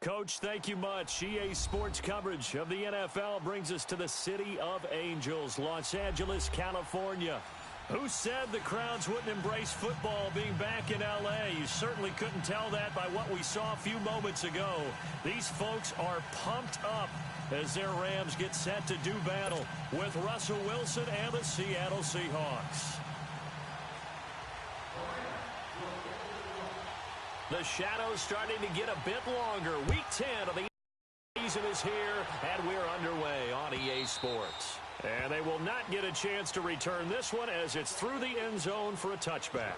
Coach, thank you much. EA Sports coverage of the NFL brings us to the City of Angels, Los Angeles, California. Who said the crowds wouldn't embrace football being back in L.A.? You certainly couldn't tell that by what we saw a few moments ago. These folks are pumped up as their Rams get set to do battle with Russell Wilson and the Seattle Seahawks. The shadows starting to get a bit longer. Week 10 of the season is here, and we're underway on EA Sports. And they will not get a chance to return this one as it's through the end zone for a touchback.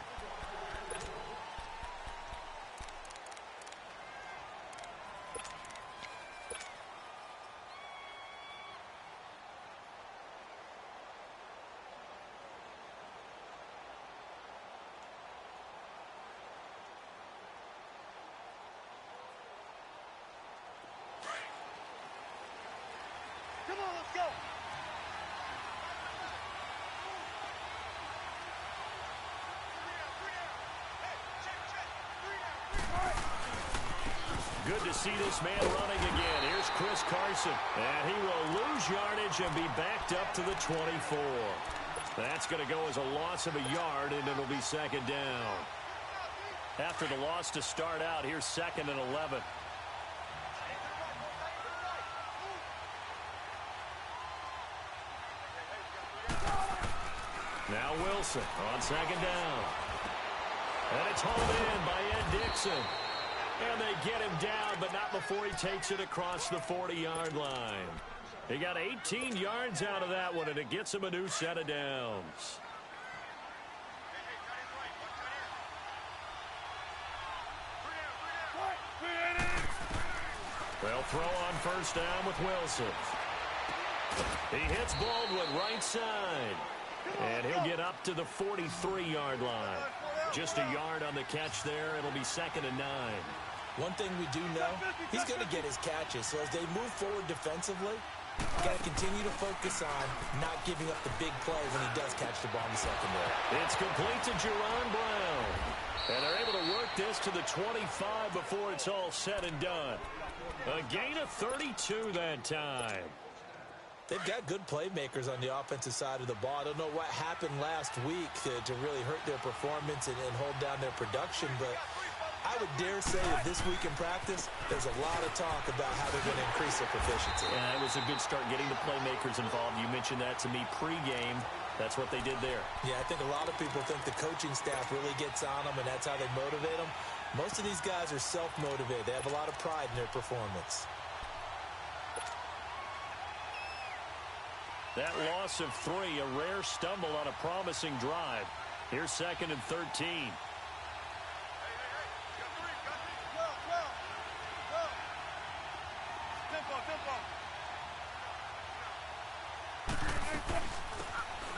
Good to see this man running again. Here's Chris Carson. And he will lose yardage and be backed up to the 24. That's going to go as a loss of a yard, and it'll be second down. After the loss to start out, here's 2nd and 11. Now Wilson on 2nd down. And it's hauled in by Ed Dickson. And they get him down, but not before he takes it across the 40-yard line. He got 18 yards out of that one, and it gets him a new set of downs. They'll throw on first down with Wilson. He hits Baldwin right side. And he'll get up to the 43-yard line. Just a yard on the catch there. It'll be 2nd and 9. One thing we do know, he's going to get his catches. So as they move forward defensively, you got to continue to focus on not giving up the big play when he does catch the ball in the secondary. It's complete to Jerron Brown. And they're able to work this to the 25 before it's all said and done. A gain of 32 that time. They've got good playmakers on the offensive side of the ball. I don't know what happened last week to really hurt their performance and hold down their production, but I would dare say that this week in practice, there's a lot of talk about how they're going to increase their proficiency. Yeah, it was a good start getting the playmakers involved. You mentioned that to me pregame. That's what they did there. Yeah, I think a lot of people think the coaching staff really gets on them, and that's how they motivate them. Most of these guys are self-motivated. They have a lot of pride in their performance. That loss of 3, a rare stumble on a promising drive. Here's 2nd and 13.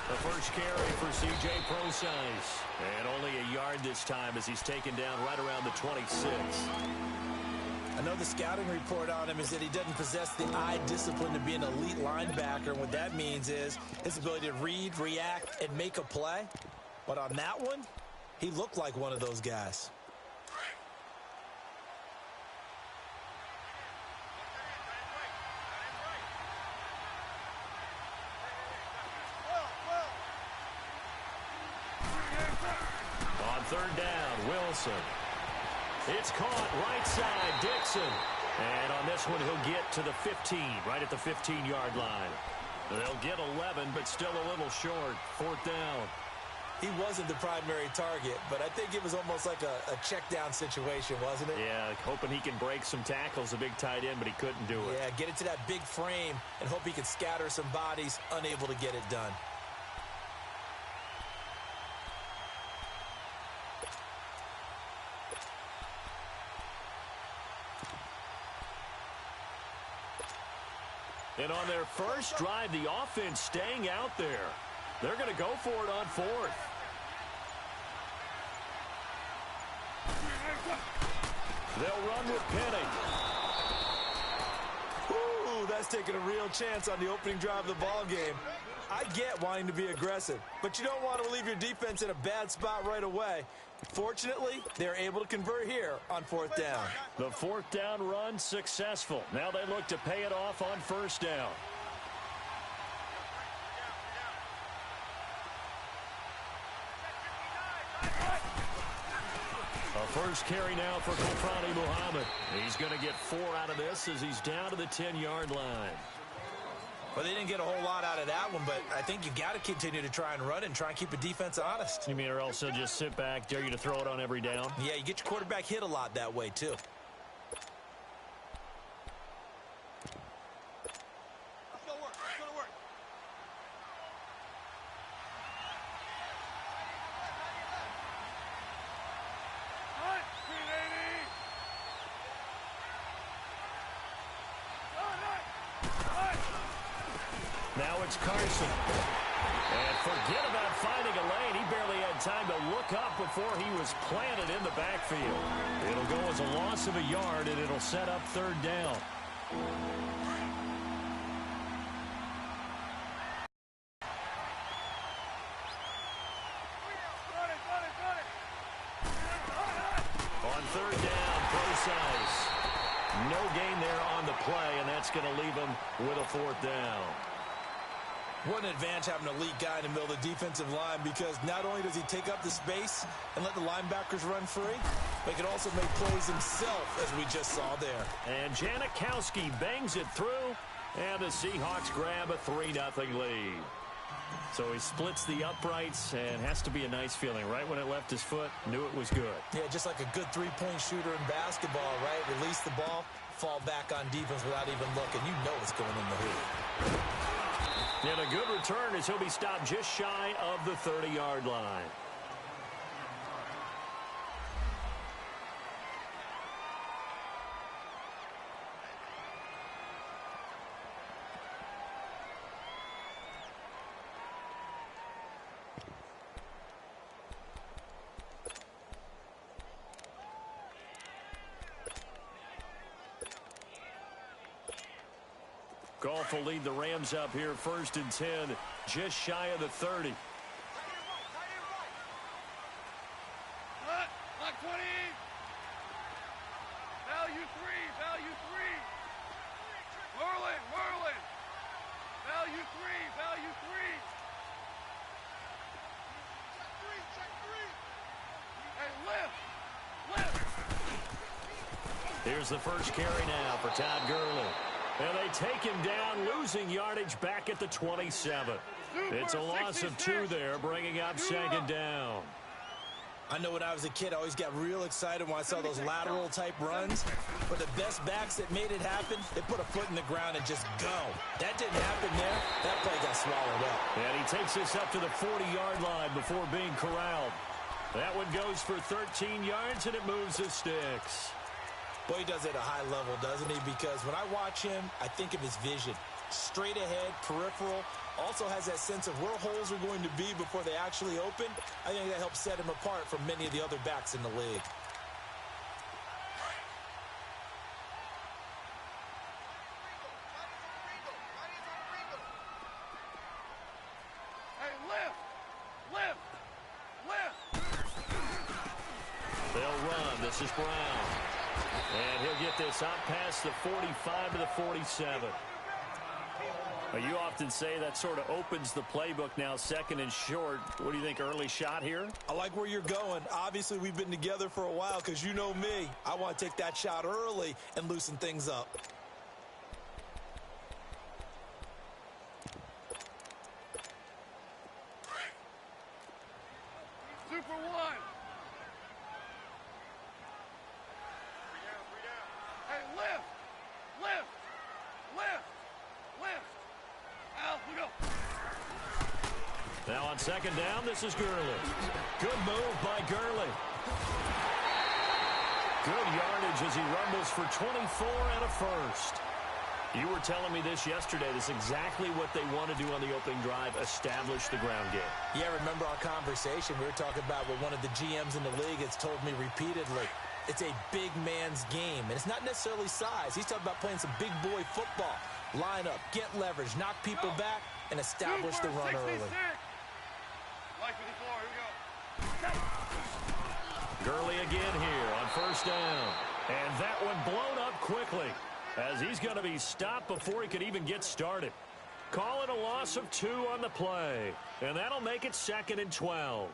The first carry for C.J. Prosise. And only a yard this time as he's taken down right around the 26. I know the scouting report on him is that he doesn't possess the eye discipline to be an elite linebacker. And what that means is his ability to read, react, and make a play. But on that one, he looked like one of those guys. On 3rd down, Wilson. It's caught right side, Dickson. And on this one, he'll get to the 15, right at the 15-yard line. They'll get 11, but still a little short. 4th down. He wasn't the primary target, but I think it was almost like a check-down situation, wasn't it? Yeah, hoping he can break some tackles, a big tight end, but he couldn't do it. Yeah, get it to that big frame and hope he can scatter some bodies, unable to get it done. And on their first drive, the offense staying out there. They're going to go for it on 4th. They'll run with Penny. Ooh, that's taking a real chance on the opening drive of the ball game. I get wanting to be aggressive, but you don't want to leave your defense in a bad spot right away. Fortunately, they're able to convert here on 4th down. The 4th down run successful. Now they look to pay it off on 1st down. A first carry now for Kofrani Muhammad. He's going to get 4 out of this as he's down to the 10-yard line. Well, they didn't get a whole lot out of that one, but I think you got to continue to try and run and try and keep the defense honest. You mean or else just sit back, dare you to throw it on every down? Yeah, you get your quarterback hit a lot that way, too. Now it's Carson. And forget about finding a lane. He barely had time to look up before he was planted in the backfield. It'll go as a loss of a yard, and it'll set up 3rd down. On 3rd down, Procise. No gain there on the play, and that's going to leave him with a 4th down. What an advantage having an elite guy in the middle of the defensive line, because not only does he take up the space and let the linebackers run free, but he can also make plays himself, as we just saw there. And Janikowski bangs it through, and the Seahawks grab a 3-0 lead. So he splits the uprights, and has to be a nice feeling. Right when it left his foot, knew it was good. Yeah, just like a good three-point shooter in basketball, right? Release the ball, fall back on defense without even looking. You know it's going in the hoop. And a good return as he'll be stopped just shy of the 30-yard line. Goff will lead the Rams up here 1st and 10, just shy of the 30. Lock 20. Value 3. Value 3. Merlin. Value 3. Value 3. Check 3. Hey, lift. Here's the first carry now for Todd Gurley. And they take him down, losing yardage back at the 27. It's a loss of 2 there, bringing up 2nd down. I know when I was a kid, I always got real excited when I saw those lateral-type runs. But the best backs that made it happen, they put a foot in the ground and just go. That didn't happen there. That play got swallowed up. And he takes this up to the 40-yard line before being corralled. That one goes for 13 yards, and it moves the sticks. Boy, he does it at a high level, doesn't he? Because when I watch him, I think of his vision. Straight ahead, peripheral, also has that sense of where holes are going to be before they actually open. I think that helps set him apart from many of the other backs in the league. Hey, lift. They'll run. This is Brown. And he'll get this up past the 45 to the 47. You often say that sort of opens the playbook now, 2nd and short. What do you think, early shot here? I like where you're going. Obviously, we've been together for a while because you know me. I want to take that shot early and loosen things up. Super 1. Hey, lift. Al, we go. Now on 2nd down, this is Gurley. Good move by Gurley. Good yardage as he rumbles for 24 and a first. You were telling me this yesterday. This is exactly what they want to do on the opening drive, establish the ground game. Yeah, remember our conversation. We were talking about what one of the GMs in the league has told me repeatedly. It's a big man's game, and it's not necessarily size. He's talking about playing some big boy football. Line up, get leverage, knock people back, and establish the run early. Like 54, here we go. Gurley again here on first down. And that one blown up quickly as he's going to be stopped before he could even get started. Call it a loss of 2 on the play. And that'll make it 2nd and 12.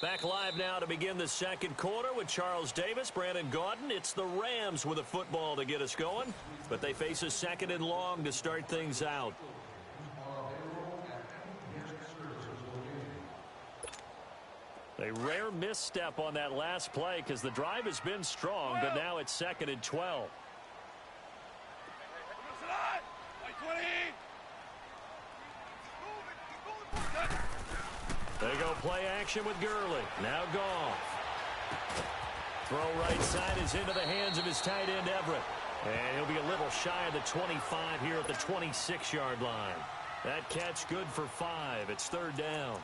Back live now to begin the second quarter with Charles Davis, Brandon Gaudin. It's the Rams with a football to get us going, but they face a 2nd and long to start things out. A rare misstep on that last play because the drive has been strong, but now it's 2nd and 12. They go play action with Gurley. Now Goff. Throw right side is into the hands of his tight end, Everett. And he'll be a little shy of the 25 here at the 26-yard line. That catch good for 5. It's 3rd down.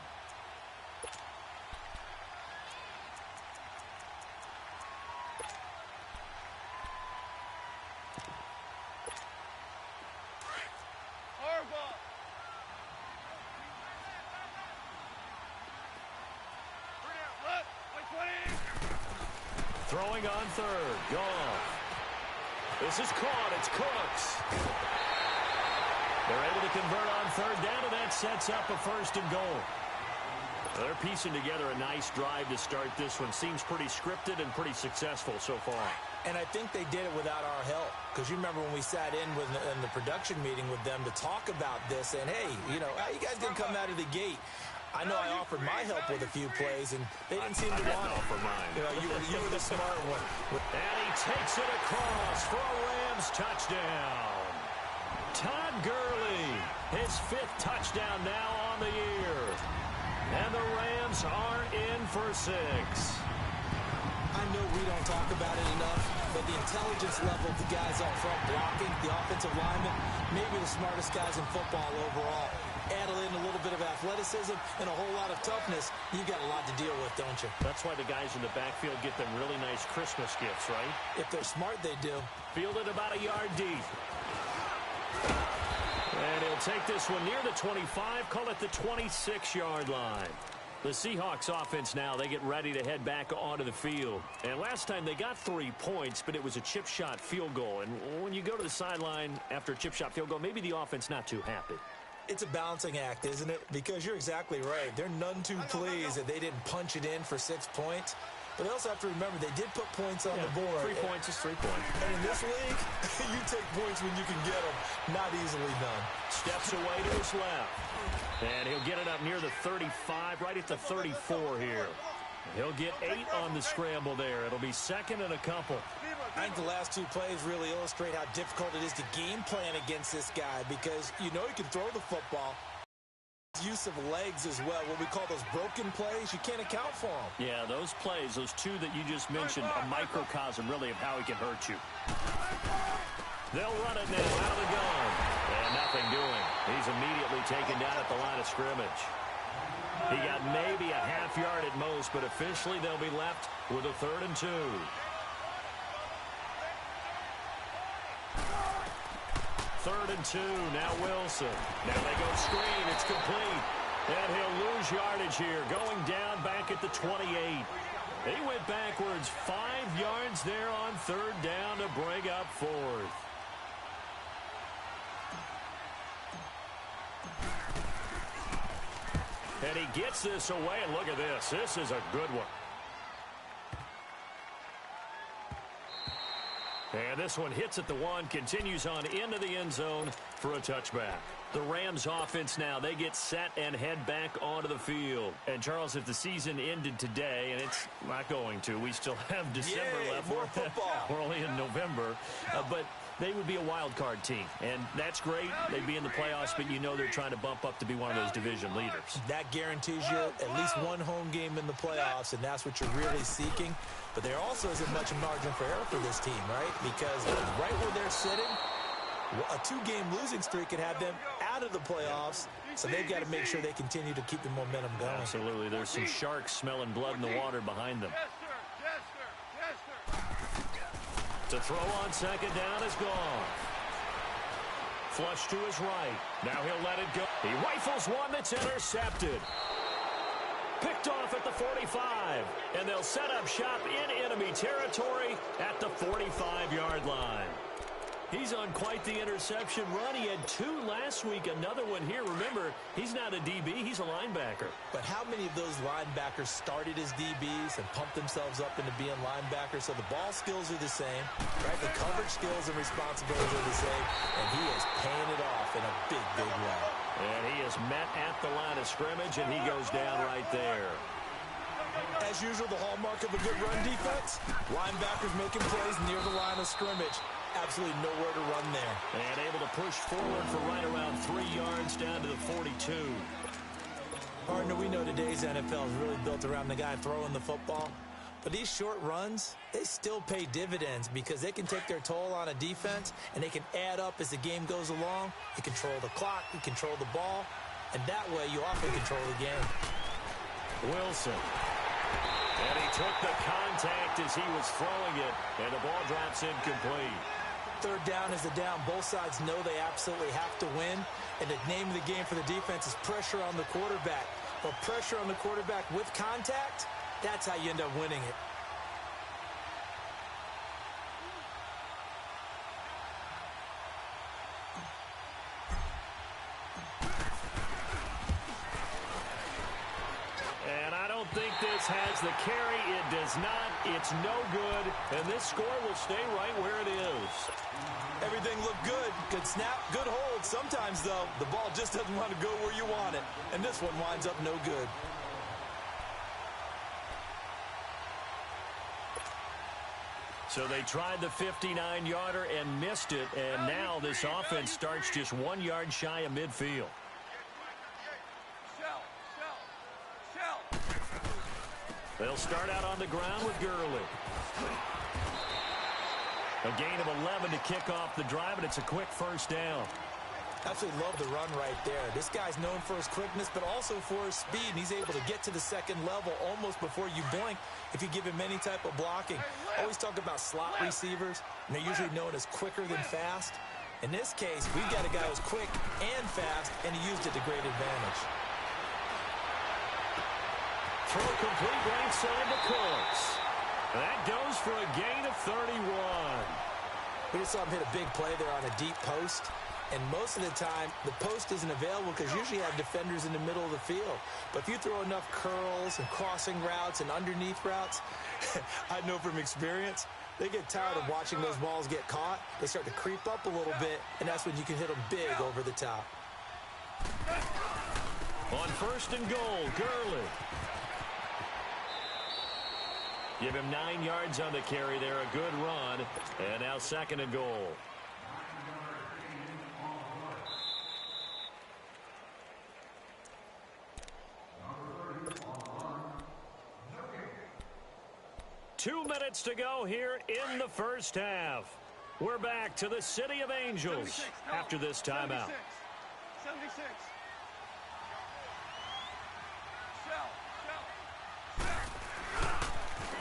Throwing on 3rd. Goff. This is caught. It's Cooks. They're able to convert on 3rd down, and that sets up a 1st and goal. They're piecing together a nice drive to start this one. Seems pretty scripted and pretty successful so far. And I think they did it without our help. Because you remember when we sat in the production meeting with them to talk about this, and hey, you know, how you guys didn't come out of the gate? I know I offered my help with a few plays, and they didn't seem to want it. Offer mine. You know, you were the smart one. And he takes it across for a Rams touchdown. Todd Gurley, his 5th touchdown now on the year. And the Rams are in for 6. I know we don't talk about it enough, but the intelligence level of the guys up front blocking, the offensive linemen, maybe the smartest guys in football overall. Add in a little bit of athleticism and a whole lot of toughness, you've got a lot to deal with, don't you? That's why the guys in the backfield get them really nice Christmas gifts, right? If they're smart, they do. Fielded about a yard deep. And he'll take this one near the 25, call it the 26-yard line. The Seahawks offense now, they get ready to head back onto the field. And last time they got 3 points, but it was a chip shot field goal. And when you go to the sideline after a chip shot field goal, maybe the offense not too happy. It's a balancing act, isn't it? Because you're exactly right. They're none too pleased that they didn't punch it in for 6 points. But they also have to remember they did put points on the board. 3 points is 3 points. And in this league, you take points when you can get them. Not easily done. Steps away to his left. And he'll get it up near the 35, right at the 34 here. He'll get 8 on the scramble there. It'll be 2nd and a couple. I think the last 2 plays really illustrate how difficult it is to game plan against this guy because you know he can throw the football. Use of legs as well. What we call those broken plays, you can't account for them. Yeah, those plays, those 2 that you just mentioned, a microcosm really of how he can hurt you. They'll run it now out of the gun. And nothing doing. He's immediately taken down at the line of scrimmage. He got maybe a half yard at most, but officially they'll be left with a 3rd and 2. Third and 2. Now Wilson. Now they go screen. It's complete. And he'll lose yardage here. Going down back at the 28. He went backwards 5 yards there on 3rd down to bring up 4th. And he gets this away, and look at this. This is a good one. And this one hits at the 1, continues on into the end zone for a touchback. The Rams offense now, they get set and head back onto the field. And, Charles, if the season ended today, and it's not going to, we still have December left. More football. We're only in November. But they would be a wild card team. And that's great. They'd be in the playoffs, but you know they're trying to bump up to be one of those division leaders. That guarantees you at least 1 home game in the playoffs, and that's what you're really seeking. But there also isn't much margin for error for this team, right? Because right where they're sitting, a 2-game losing streak could have them out of the playoffs, so they've got to make sure they continue to keep the momentum going. Absolutely. There's some sharks smelling blood in the water behind them. To throw on 2nd down is gone. Flush to his right. Now he'll let it go. He rifles one that's intercepted. Picked off at the 45. And they'll set up shop in enemy territory at the 45-yard line. He's on quite the interception run. He had 2 last week, another one here. Remember, he's not a DB, he's a linebacker. But how many of those linebackers started as DBs and pumped themselves up into being linebackers? So the ball skills are the same, right? The coverage skills and responsibilities are the same, and he is paying it off in a big, big way. And he is met at the line of scrimmage, and he goes down right there. As usual, the hallmark of a good run defense, linebackers making plays near the line of scrimmage. Absolutely nowhere to run there. And able to push forward for right around 3 yards down to the 42. Partner, we know today's NFL is really built around the guy throwing the football. But these short runs, they still pay dividends because they can take their toll on a defense, and they can add up as the game goes along. You control the clock, you control the ball, and that way you often control the game. Wilson. And he took the contact as he was throwing it, and the ball drops incomplete. Third down is the down. Both sides know they absolutely have to win, and the name of the game for the defense is pressure on the quarterback. But pressure on the quarterback with contact, that's how you end up winning it. Think this has the carry. It does not. It's no good. And this score will stay right where it is. Everything looked good. Good snap, good hold. Sometimes, though, the ball just doesn't want to go where you want it. And this one winds up no good. So they tried the 59-yarder and missed it. And now this offense starts just 1 yard shy of midfield. They'll start out on the ground with Gurley. A gain of 11 to kick off the drive, and it's a quick first down. Absolutely love the run right there. This guy's known for his quickness, but also for his speed, and he's able to get to the second level almost before you blink if you give him any type of blocking. Always talk about slot receivers, and they're usually known as quicker than fast. In this case, we've got a guy who's quick and fast, and he used it to great advantage. Throw complete right side to Cooks. That goes for a gain of 31. We just saw him hit a big play there on a deep post. And most of the time, the post isn't available because usually you have defenders in the middle of the field. But if you throw enough curls and crossing routes and underneath routes, I know from experience, they get tired of watching those balls get caught. They start to creep up a little bit, and that's when you can hit them big over the top. On first and goal, Gurley. Give him 9 yards on the carry there, a good run. And now second and goal. Two minutes to go here in the first half. We're back to the City of Angels after this timeout. 76.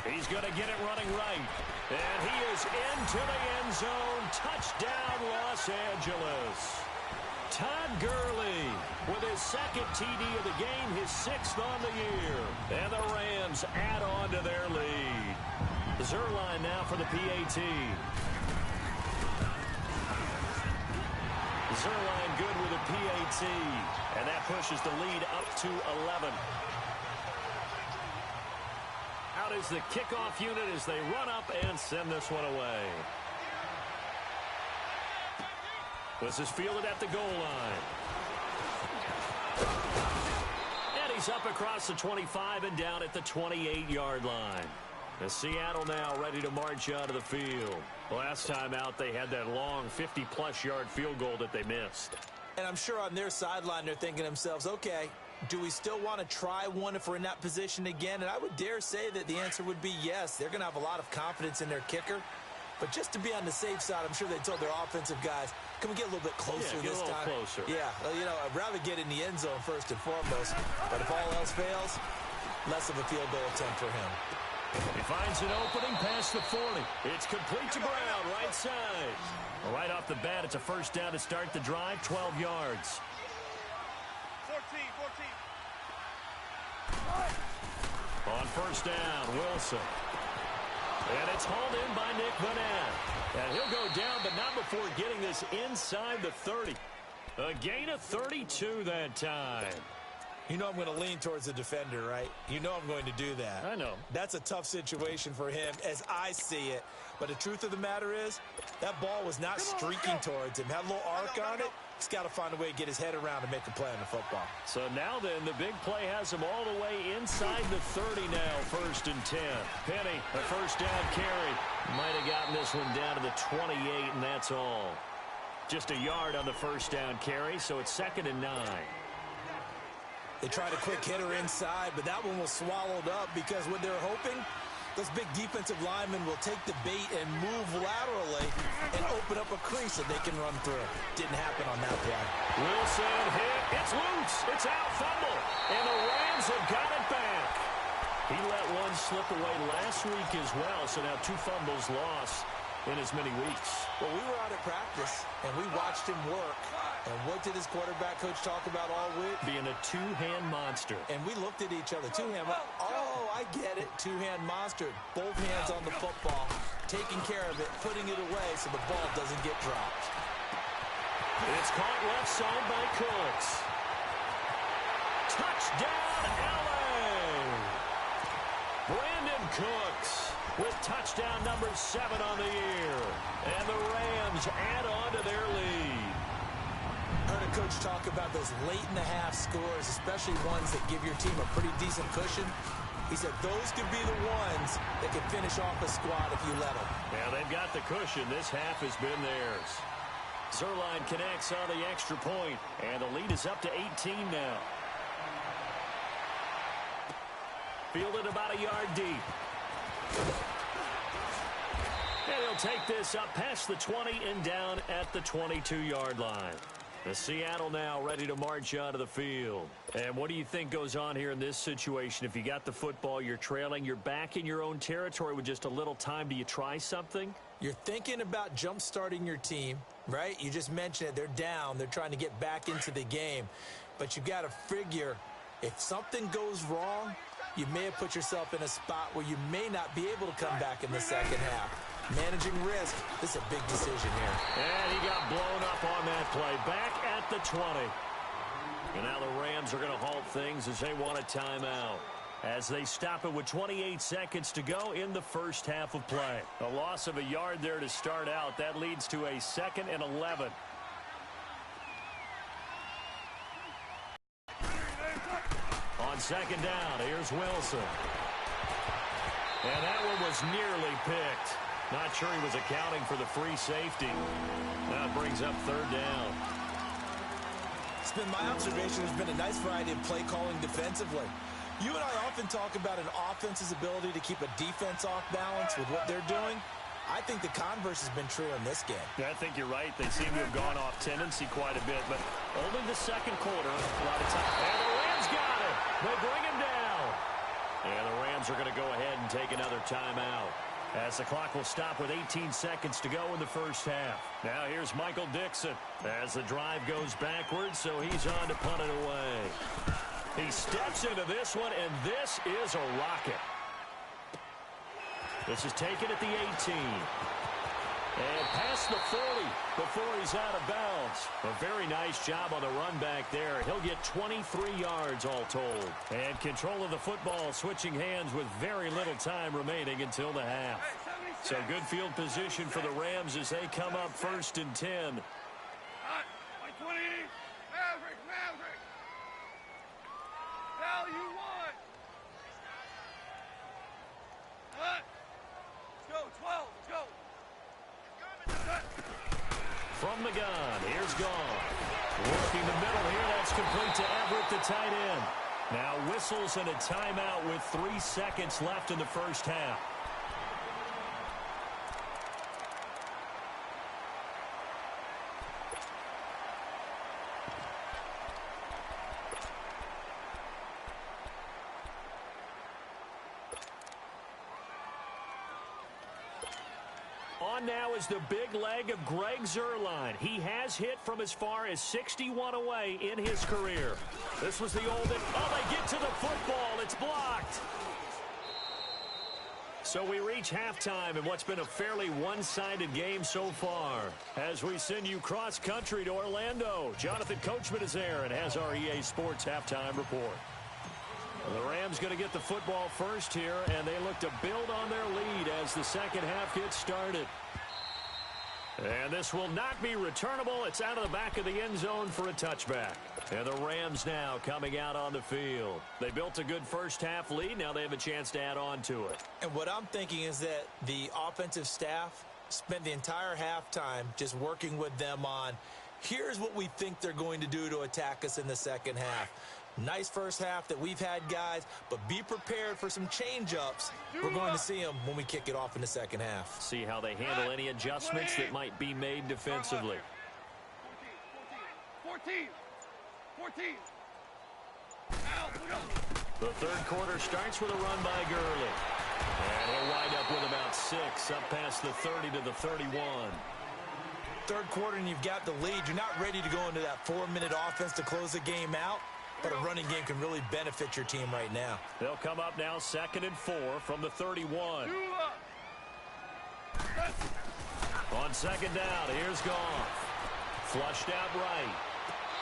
He's going to get it running right. And he is into the end zone. Touchdown, Los Angeles. Todd Gurley with his second TD of the game, his 6th on the year. And the Rams add on to their lead. Zuerlein now for the PAT. Zuerlein good with a PAT. And that pushes the lead up to 11. Out is the kickoff unit as they run up and send this one away. This is fielded at the goal line. And he's up across the 25 and down at the 28-yard line. The Seattle now ready to march out of the field. Last time out, they had that long 50-plus yard field goal that they missed. And I'm sure on their sideline, they're thinking to themselves, okay, do we still want to try one if we're in that position again? And I would dare say that the answer would be yes. They're going to have a lot of confidence in their kicker. But just to be on the safe side, I'm sure they told their offensive guys, can we get a little bit closer this time? Closer. Yeah, well, you know, I'd rather get in the end zone first and foremost. But if all else fails, less of a field goal attempt for him. He finds an opening past the 40. It's complete to Brown, right side. Well, right off the bat, it's a first down to start the drive, 12 yards. 14. On first down, Wilson. And it's hauled in by Nick Vannett. And he'll go down, but not before getting this inside the 30. A gain of 32 that time. You know I'm going to lean towards the defender, right? You know I'm going to do that. I know. That's a tough situation for him as I see it. But the truth of the matter is, that ball was not streaking towards him. Had a little arc on it. He's got to find a way to get his head around and make a play on the football. So now then, the big play has him all the way inside the 30 now, 1st and 10. Penny, a first down carry. Might have gotten this one down to the 28, and that's all. Just a yard on the first down carry, so it's 2nd and 9. They tried a quick hitter inside, but that one was swallowed up because what they're hoping, those big defensive linemen will take the bait and move laterally and open up a crease that they can run through. Didn't happen on that play. Wilson hit. It's loose. It's out. Fumble. And the Rams have got it back. He let one slip away last week as well, so now 2 fumbles lost in as many weeks. Well, we were out at practice, and we watched him work. And what did his quarterback coach talk about all week? Being a two-hand monster. And we looked at each other. Two-hand. Oh, I get it. Two-hand monster. Both hands on the football, taking care of it, putting it away so the ball doesn't get dropped. It's caught left side by Cooks. Touchdown, L.A. Brandon Cooks with touchdown number 7 on the year. And the Rams add on to their lead. Heard a coach talk about those late-in-the-half scores, especially ones that give your team a pretty decent cushion. He said those could be the ones that can finish off a squad if you let them. Yeah, they've got the cushion. This half has been theirs. Zuerlein connects on the extra point, and the lead is up to 18 now. Fielded about a yard deep. And he'll take this up past the 20 and down at the 22-yard line. The Seattle now ready to march onto the field. And what do you think goes on here in this situation? If you got the football, you're trailing, you're back in your own territory with just a little time. Do you try something? You're thinking about jump-starting your team, right? You just mentioned it. They're down. They're trying to get back into the game. But you got to figure if something goes wrong, you may have put yourself in a spot where you may not be able to come back in the second half. Managing risk, this is a big decision here. And he got blown up on that play. Back at the 20. And now the Rams are going to halt things as they want a timeout. As they stop it with 28 seconds to go in the first half of play. A loss of a yard there to start out. That leads to a 2nd and 11. On 2nd down, here's Wilson. And that one was nearly picked. Not sure he was accounting for the free safety. Now it brings up 3rd down. It's been my observation there's been a nice variety of play calling defensively. You and I often talk about an offense's ability to keep a defense off balance with what they're doing. I think the converse has been true in this game. Yeah, I think you're right. They seem to have gone off tendency quite a bit, but only the 2nd quarter. A lot of time. And the Rams got it. They bring him down. And the Rams are going to go ahead and take another timeout, as the clock will stop with 18 seconds to go in the first half. Now here's Michael Dixon as the drive goes backwards, so he's on to punt it away. He steps into this one, and this is a rocket. This is taken at the 18. And past the 40 before he's out of bounds. A very nice job on the run back there. He'll get 23 yards all told. And control of the football switching hands with very little time remaining until the half. So good field position for the Rams as they come up 1st and 10. Hot. Like 20. Maverick. Hell, you won. Hot. Let's go. 12. Let's go. From the gun, here's Gone. Working the middle here, that's complete to Everett, the tight end. Now whistles and a timeout with 3 seconds left in the first half. On on now is the big leg of Greg Zuerlein. He has hit from as far as 61 away in his career. This was the old... Oh, they get to the football. It's blocked. So we reach halftime in what's been a fairly one-sided game so far. As we send you cross-country to Orlando, Jonathan Coachman is there and has our EA Sports halftime report. The Rams going to get the football first here, and they look to build on their lead as the second half gets started. And this will not be returnable. It's out of the back of the end zone for a touchback. And the Rams now coming out on the field. They built a good first half lead. Now they have a chance to add on to it. And what I'm thinking is that the offensive staff spent the entire halftime just working with them on, here's what we think they're going to do to attack us in the second half. Nice first half that we've had, guys, but be prepared for some change-ups. We're going to see them when we kick it off in the second half. See how they handle any adjustments that might be made defensively. 14. The third quarter starts with a run by Gurley. And he'll wind up with about 6, up past the 30 to the 31. Third quarter and you've got the lead. You're not ready to go into that 4-minute offense to close the game out. But a running game can really benefit your team right now. They'll come up now 2nd and 4 from the 31. On second down, here's Goff. Flushed out right.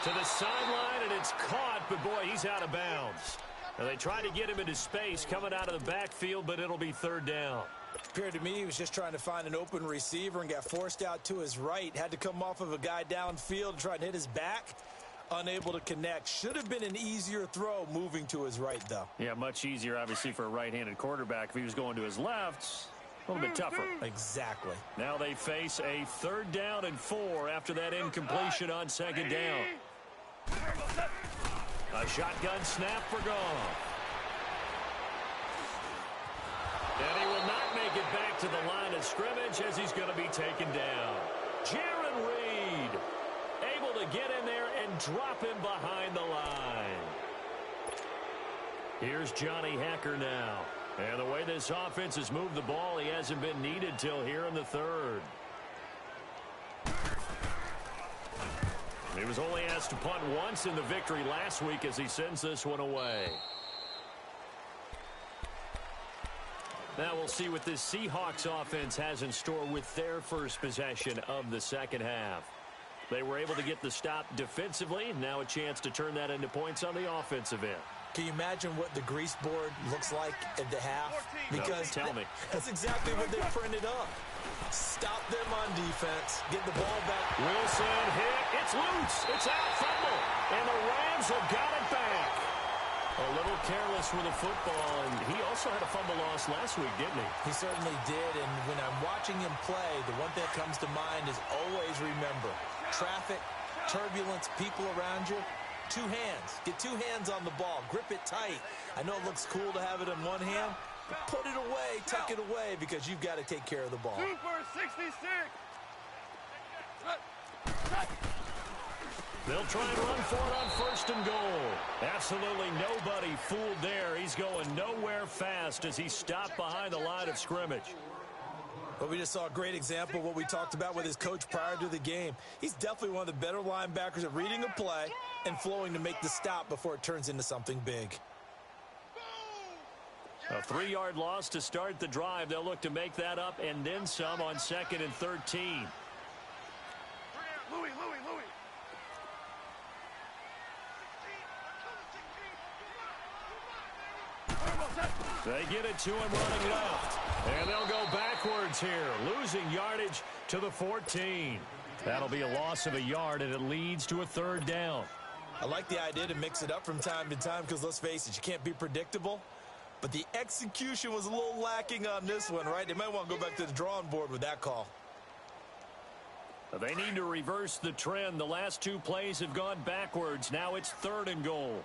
To the sideline, and it's caught, but boy, he's out of bounds. And they try to get him into space coming out of the backfield, but it'll be third down. Appeared to me he was just trying to find an open receiver and got forced out to his right. Had to come off of a guy downfield and try and hit his back. Unable to connect. Should have been an easier throw moving to his right, though. Yeah, much easier, obviously, for a right-handed quarterback. If he was going to his left, a little bit tougher. Exactly. Now they face a 3rd down and 4 after that incompletion on second down. A shotgun snap for Goff. And he will not make it back to the line of scrimmage as he's going to be taken down. Jarran Reed able to get in there and drop him behind the line. Here's Johnny Hekker now. And the way this offense has moved the ball, he hasn't been needed till here in the third. He was only asked to punt once in the victory last week as he sends this one away. Now we'll see what this Seahawks offense has in store with their first possession of the second half. They were able to get the stop defensively. Now a chance to turn that into points on the offensive end. Can you imagine what the grease board looks like at the half? Because no, tell me. That's exactly what they printed up. Stop them on defense. Get the ball back. Wilson hit. It's loose. It's out. Fumble. And the Rams have got it back. A little careless with the football. And he also had a fumble loss last week, didn't he? He certainly did. And when I'm watching him play, the one thing that comes to mind is always remember, traffic, turbulence, people around you. 2 hands. Get 2 hands on the ball. Grip it tight. I know it looks cool to have it in one hand, but put it away, tuck it away, because you've got to take care of the ball. Super 66. They'll try and run for it on 1st and goal. Absolutely nobody fooled there. He's going nowhere fast as he's stopped behind the line of scrimmage. But we just saw a great example of what we talked about with his coach prior to the game. He's definitely one of the better linebackers at reading a play and flowing to make the stop before it turns into something big. A 3-yard loss to start the drive. They'll look to make that up and then some on 2nd and 13. Louis. They get it to him running left. And they'll go backwards here, losing yardage to the 14. That'll be a loss of a yard, and it leads to a 3rd down. I like the idea to mix it up from time to time because, let's face it, you can't be predictable. But the execution was a little lacking on this one, right? They might want to go back to the drawing board with that call. They need to reverse the trend. The last 2 plays have gone backwards. Now it's 3rd and goal.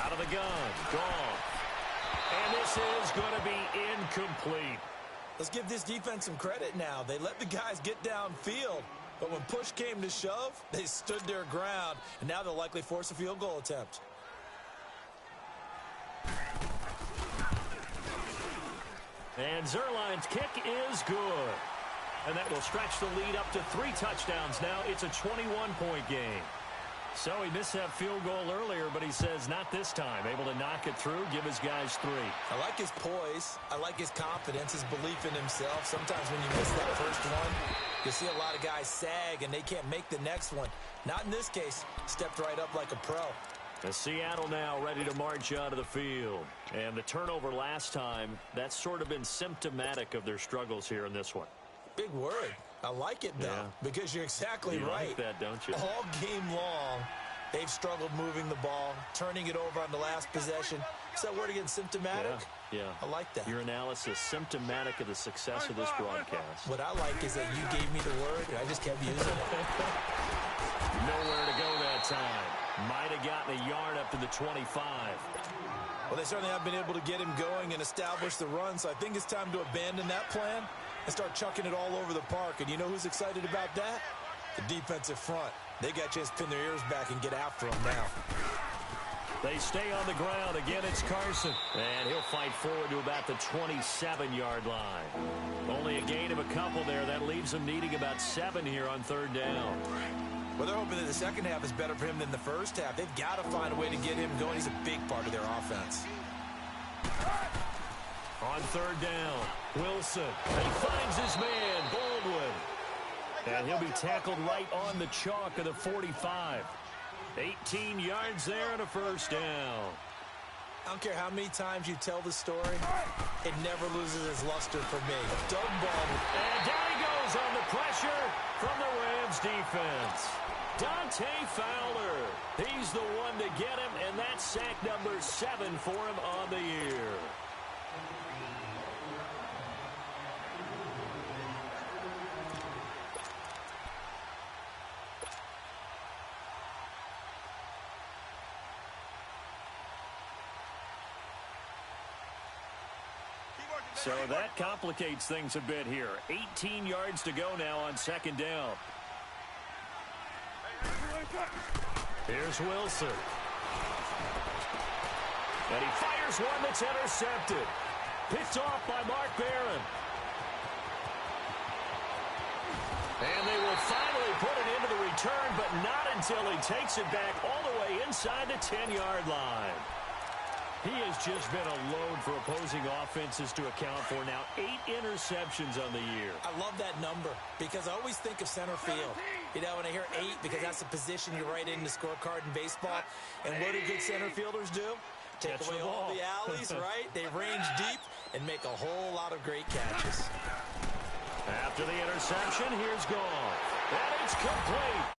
Out of the gun, gone. And this is going to be incomplete. Let's give this defense some credit now. They let the guys get downfield, But when push came to shove, they stood their ground, and now they'll likely force a field goal attempt. And Zuerlein's kick is good. And that will stretch the lead up to 3 touchdowns now. It's a 21-point game. So he missed that field goal earlier, but he says not this time. Able to knock it through, give his guys 3. I like his poise. I like his confidence, his belief in himself. Sometimes when you miss that first one, you see a lot of guys sag and they can't make the next one. Not in this case. Stepped right up like a pro. The Seattle now ready to march out of the field. And the turnover last time, that's sort of been symptomatic of their struggles here in this one. Big word. I like it, though, because you're exactly right. You like that, don't you? All game long, they've struggled moving the ball, turning it over on the last possession. Is that word again, symptomatic? Yeah. I like that. Your analysis, symptomatic of the success of this broadcast. What I like is that you gave me the word, and I just kept using it. Nowhere to go that time. Might have gotten a yard up to the 25. Well, they certainly have been able to get him going and establish the run, so I think it's time to abandon that plan and start chucking it all over the park. And you know who's excited about that? The defensive front. They got a chance to pin their ears back and get after him now. They stay on the ground. Again, it's Carson. And he'll fight forward to about the 27-yard line. Only a gain of a couple there. That leaves them needing about 7 here on 3rd down. Well, they're hoping that the second half is better for him than the first half. They've got to find a way to get him going. He's a big part of their offense. On 3rd down, Wilson. He finds his man, Baldwin. And he'll be tackled right on the chalk of the 45. 18 yards there and a 1st down. I don't care how many times you tell the story, it never loses its luster for me. Doug Baldwin. And down he goes on the pressure from the Rams defense. Dante Fowler. He's the one to get him, and that's sack number 7 for him on the year. So that complicates things a bit here. 18 yards to go now on 2nd down. Here's Wilson. And he fires one that's intercepted. Picked off by Mark Barron. And they will finally put it into the return, but not until he takes it back all the way inside the 10-yard line. He has just been a load for opposing offenses to account for now. 8 interceptions on the year. I love that number because I always think of center field. You know, when I hear 8, because that's the position you write in the scorecard in baseball. And what do good center fielders do? Take away all the alleys, right? They range deep and make a whole lot of great catches. After the interception, here's Goff. And it's complete.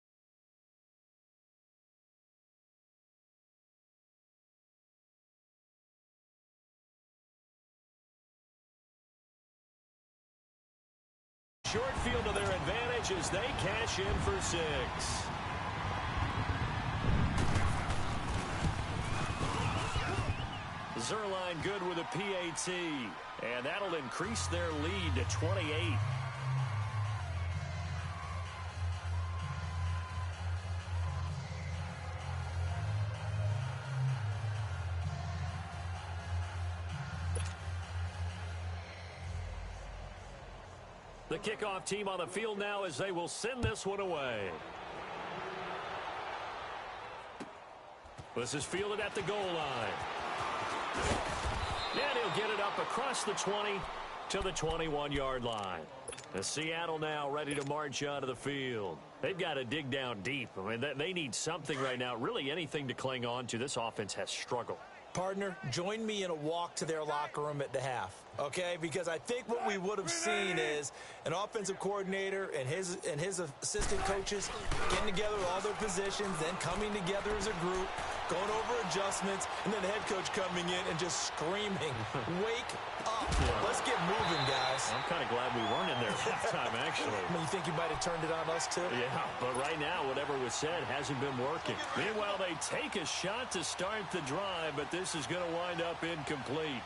Short field to their advantage as they cash in for 6. Zuerlein good with a PAT, and that'll increase their lead to 28. The kickoff team on the field now as they will send this one away. This is fielded at the goal line. And he'll get it up across the 20 to the 21-yard line. The Seattle now ready to march out of the field. They've got to dig down deep. I mean, they need something right now, really anything to cling on to. This offense has struggled. Partner, join me in a walk to their locker room at the half, okay? Because I think what we would have seen is an offensive coordinator and his assistant coaches getting together all their positions, then coming together as a group, going over adjustments, and then the head coach coming in and just screaming, wake up. Yeah. Let's get moving, guys. I'm kind of glad we weren't in there that time, actually. I mean, you think you might have turned it on us, too? Yeah, but right now, whatever was said hasn't been working. Meanwhile, they take a shot to start the drive, but this is going to wind up incomplete.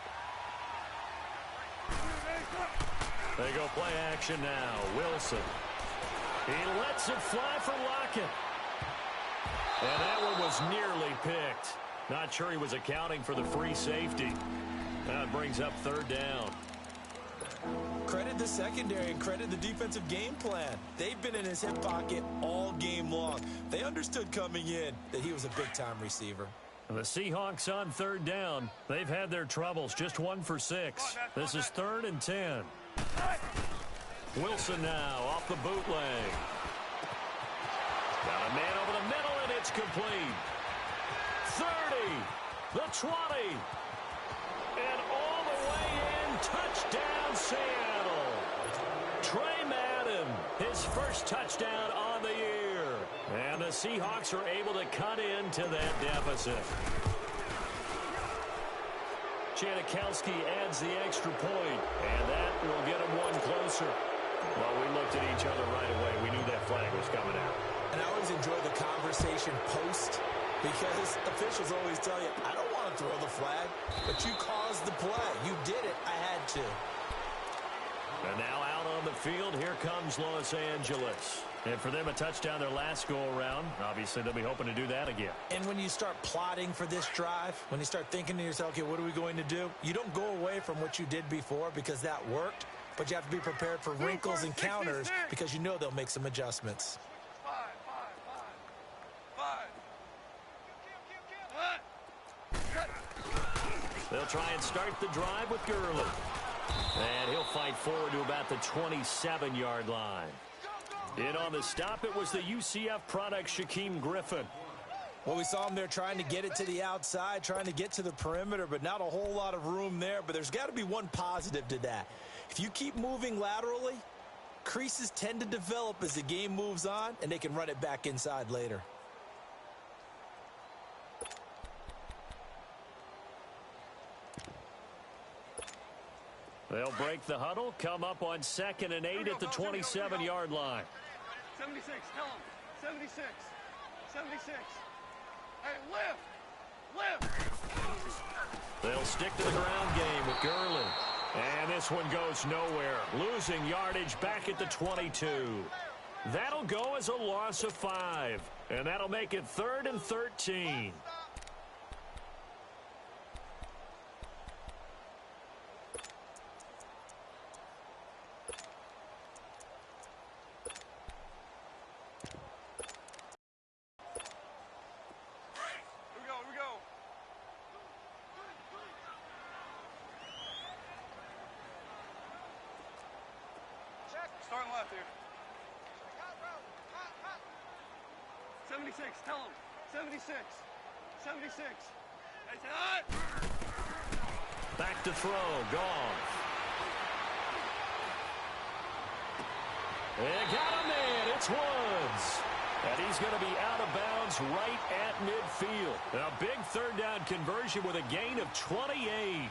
They go play action now. Wilson. He lets it fly for Lockett. And that one was nearly picked. Not sure he was accounting for the free safety. That brings up third down. Credit the secondary and credit the defensive game plan. They've been in his hip pocket all game long. They understood coming in that he was a big-time receiver. The Seahawks on third down. They've had their troubles. Just 1 for 6. This is 3rd and 10. Wilson now off the bootleg. Got a man over the middle, and it's complete. 30, the 20, and all the way in. Touchdown, Seattle. Trey Madden, his first touchdown on the year. And the Seahawks are able to cut into that deficit. Janikowski adds the extra point, and that will get him one closer. Well, we looked at each other right away. We knew that flag was coming out. And I always enjoy the conversation post, because officials always tell you, I don't want to throw the flag, but you caused the play. You did it. I had to. And now out on the field, here comes Los Angeles. And for them, a touchdown their last go-around. Obviously, they'll be hoping to do that again. And when you start plotting for this drive, when you start thinking to yourself, okay, what are we going to do? You don't go away from what you did before because that worked, but you have to be prepared for wrinkles and counters because you know they'll make some adjustments. They'll try and start the drive with Gurley. And he'll fight forward to about the 27-yard line. In on the stop, it was the UCF product, Shaquem Griffin. Well, we saw him there trying to get it to the outside, trying to get to the perimeter, but not a whole lot of room there. But there's got to be one positive to that. If you keep moving laterally, creases tend to develop as the game moves on, and they can run it back inside later. They'll break the huddle, come up on 2nd and 8 at the 27-yard line. 76, tell him. 76. 76. Hey, lift. They'll stick to the ground game with Gurley. And this one goes nowhere. Losing yardage back at the 22. That'll go as a loss of 5. And that'll make it 3rd and 13. Starting left here. 76, tell him. 76. 76. Hey, Todd! Back to throw. Gone. They got a man. It's Woods. And he's going to be out of bounds right at midfield. A big third down conversion with a gain of 28.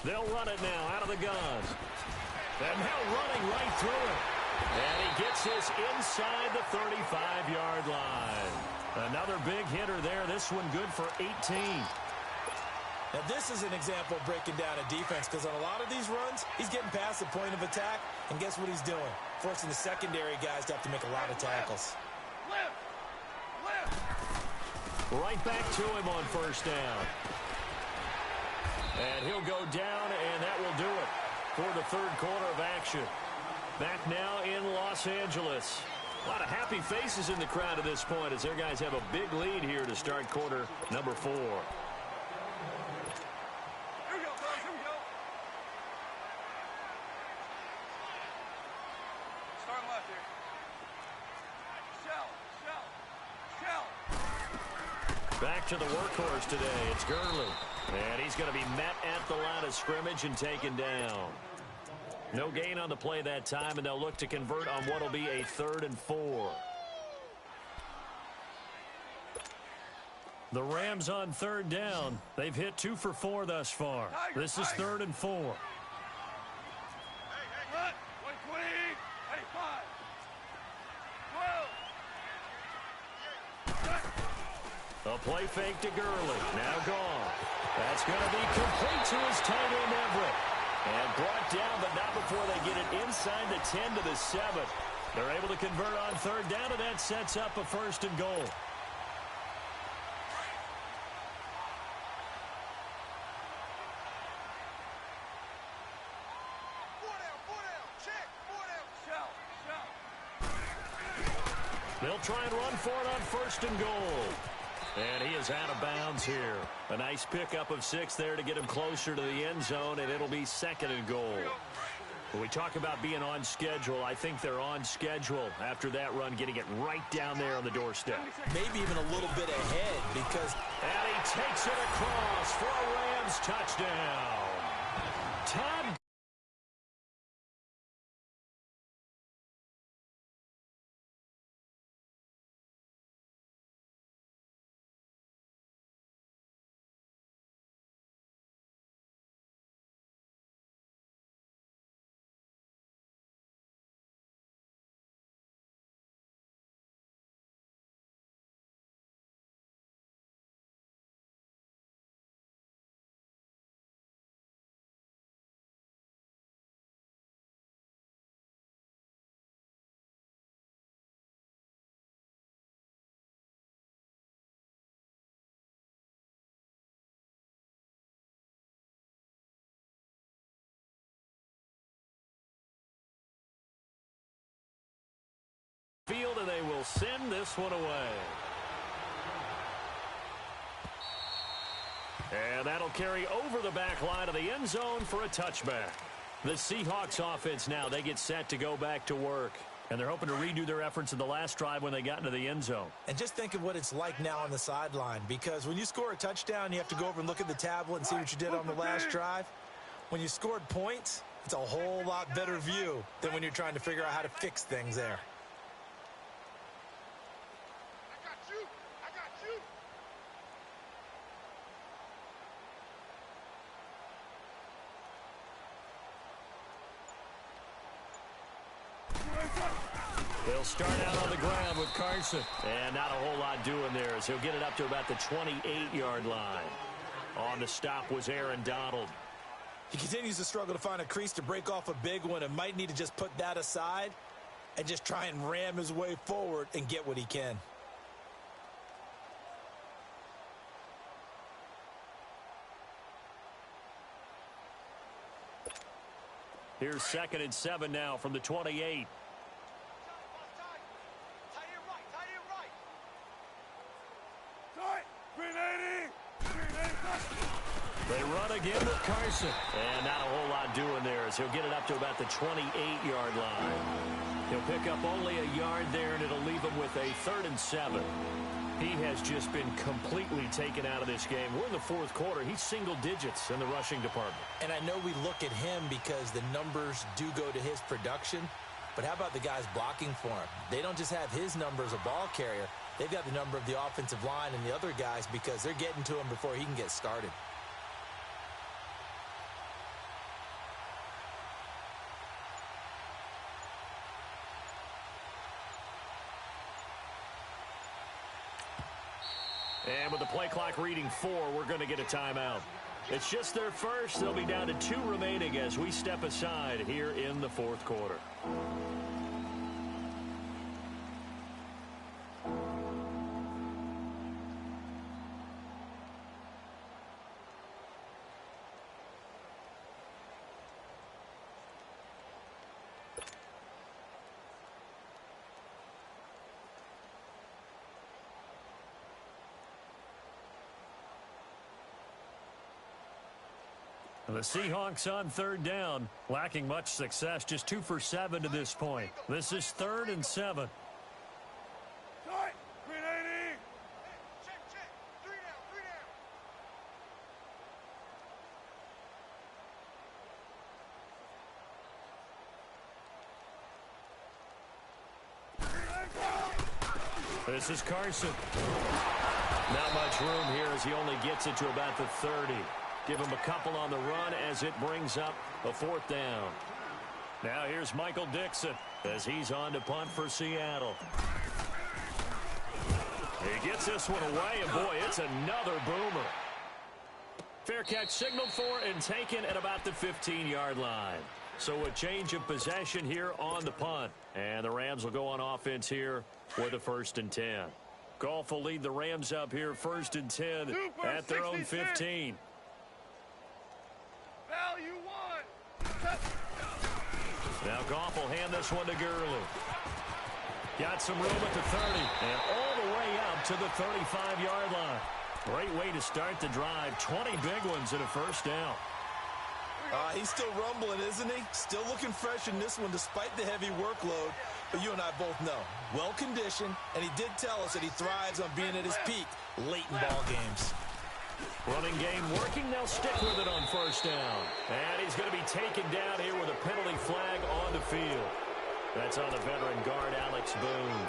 They'll run it now out of the gun. And now running right through it. And he gets this inside the 35-yard line. Another big hitter there. This one good for 18. Now, this is an example of breaking down a defense because on a lot of these runs, he's getting past the point of attack. And guess what he's doing? Forcing the secondary guys to have to make a lot of tackles. Right back to him on first down. And he'll go down, and that will do it for the third quarter of action. Back now in Los Angeles. A lot of happy faces in the crowd at this point as their guys have a big lead here to start quarter number 4. Here we go, fellas. Here we go. Starting left here. Shell. Back to the workhorse today. It's Gurley. And he's going to be met at the line of scrimmage and taken down. No gain on the play that time, and they'll look to convert on what will be a 3rd and 4. The Rams on third down. They've hit 2 for 4 thus far. This is 3rd and 4. Hey, run. 120. Hey, 5. 12. A play fake to Gurley. Now gone. That's going to be complete to his tight end, Everett. And brought down, but not before they get it inside the 10 to the 7. They're able to convert on third down, and that sets up a 1st and goal. They'll try and run for it on 1st and goal. And he is out of bounds here. A nice pickup of 6 there to get him closer to the end zone, and it'll be 2nd and goal. When we talk about being on schedule, I think they're on schedule after that run, getting it right down there on the doorstep. Maybe even a little bit ahead because... And he takes it across for a Rams touchdown. Todd field, and they will send this one away. And that'll carry over the back line of the end zone for a touchback. The Seahawks offense now, they get set to go back to work. And they're hoping to redo their efforts in the last drive when they got into the end zone. And just think of what it's like now on the sideline, because when you score a touchdown, you have to go over and look at the tablet and see what you did on the last drive. When you scored points, it's a whole lot better view than when you're trying to figure out how to fix things there. They'll start out on the ground with Carson. And not a whole lot doing there as he'll get it up to about the 28-yard line. On the stop was Aaron Donald. He continues to struggle to find a crease to break off a big one and might need to just put that aside and just try and ram his way forward and get what he can. Here's 2nd and 7 now from the 28. They run again with Carson. And not a whole lot doing there as he'll get it up to about the 28-yard line. He'll pick up only a yard there, and it'll leave him with a 3rd and 7. He has just been completely taken out of this game. We're in the 4th quarter. He's single digits in the rushing department. And I know we look at him because the numbers do go to his production. But how about the guys blocking for him? They don't just have his number as a ball carrier. They've got the number of the offensive line and the other guys because they're getting to him before he can get started. And with the play clock reading 4, we're going to get a timeout. It's just their first. They'll be down to 2 remaining as we step aside here in the 4th quarter. The Seahawks on 3rd down, lacking much success, just 2 for 7 to this point. This is 3rd and 7. This is Carson. Not much room here as he only gets it to about the 30. Give him a couple on the run as it brings up a 4th down. Now here's Michael Dixon as he's on to punt for Seattle. He gets this one away, and boy, it's another boomer. Fair catch signaled for and taken at about the 15-yard line. So a change of possession here on the punt. And the Rams will go on offense here with a 1st and 10. Goff will lead the Rams up here 1st and 10 at their own 15. Value one. Now Goff will hand this one to Gurley. Got some room at the 30 and all the way up to the 35-yard line. Great way to start the drive. 20 big ones and a 1st down. He's still rumbling, isn't he? Still looking fresh in this one despite the heavy workload. But you and I both know, well-conditioned, and he did tell us that he thrives on being at his peak late in ball games. Running game working. They'll stick with it on 1st down. And he's going to be taken down here with a penalty flag on the field. That's on the veteran guard, Alex Boone.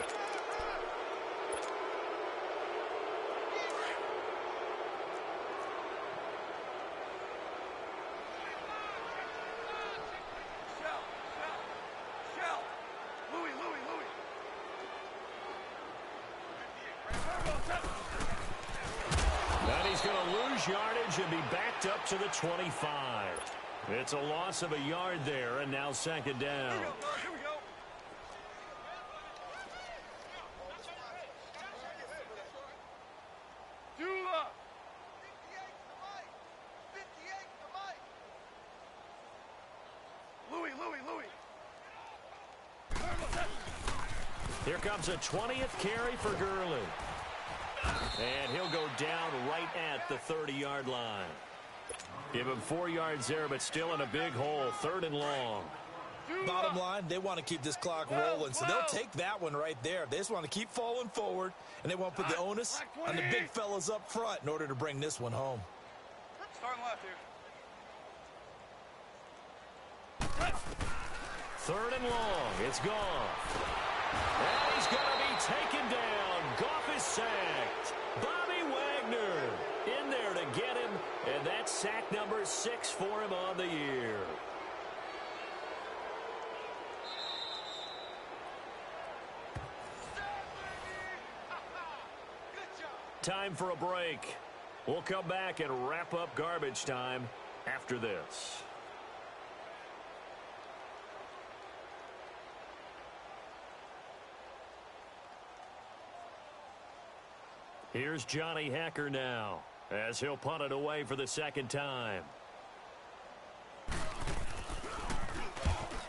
Yardage and be backed up to the 25. It's a loss of a yard there, and now 2nd down. Here we go. Dula. 58 to Mike. Louis. Here comes a 20th carry for Gurley. And he'll go down right at the 30-yard line. Give him 4 yards there, but still in a big hole. 3rd and long. Bottom line, they want to keep this clock rolling, so they'll take that one right there. They just want to keep falling forward, and they want to put the onus on the big fellas up front in order to bring this one home. Starting left here. 3rd and long. It's Goff. And he's going to be taken down. Goff is sacked. Bobby Wagner in there to get him, and that's sack number 6 for him on the year. Time for a break. We'll come back and wrap up garbage time after this. Here's Johnny Hacker now as he'll punt it away for the 2nd time.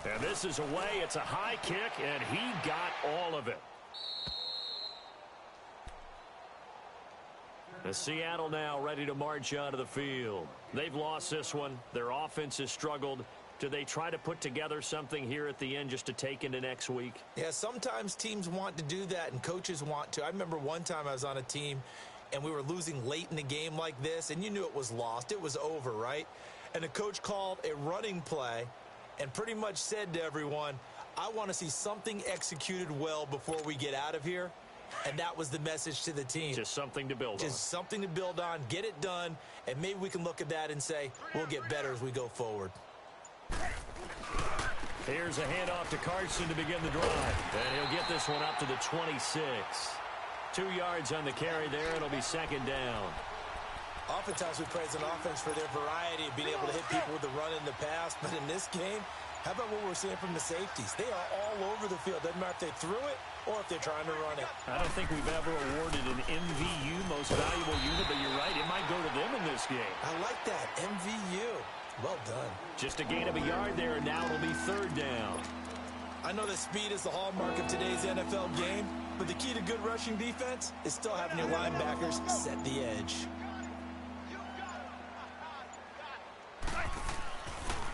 And this is away. It's a high kick, and he got all of it. The Seattle now ready to march onto the field. They've lost this one. Their offense has struggled. Do they try to put together something here at the end just to take into next week? Yeah, sometimes teams want to do that and coaches want to. I remember one time I was on a team and we were losing late in the game like this, and you knew it was lost. It was over, right? And the coach called a running play and pretty much said to everyone, I want to see something executed well before we get out of here. And that was the message to the team. Just something to build on. Just something to build on, get it done, and maybe we can look at that and say, we'll get better as we go forward. Here's a handoff to Carson to begin the drive. And he'll get this one up to the 26. 2 yards on the carry there. It'll be 2nd down. Oftentimes we praise an offense for their variety of being able to hit people with the run in the pass. But in this game, how about what we're seeing from the safeties? They are all over the field. Doesn't matter if they threw it or if they're trying to run it. I don't think we've ever awarded an MVU, most valuable unit, but you're right. It might go to them in this game. I like that. MVU. Well done. Just a gain of a yard there, and now it'll be 3rd down. I know that speed is the hallmark of today's NFL game, but the key to good rushing defense is still having your linebackers set the edge.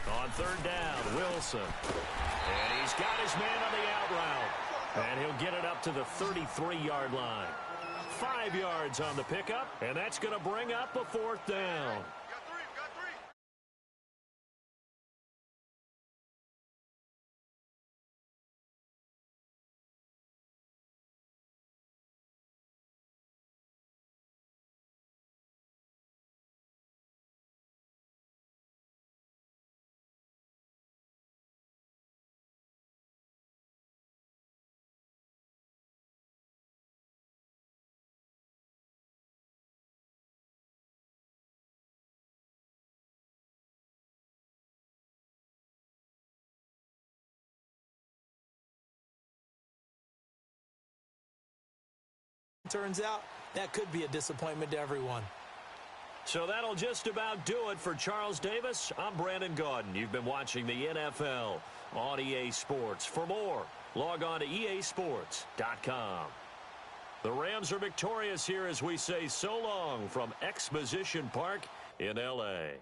On 3rd down, Wilson. And he's got his man on the out route. And he'll get it up to the 33-yard line. 5 yards on the pickup, and that's going to bring up a 4th down. turns out, that could be a disappointment to everyone. So that'll just about do it for Charles Davis. I'm Brandon Gaudin. You've been watching the NFL on EA Sports. For more, log on to easports.com. The Rams are victorious here as we say so long from Exposition Park in L.A.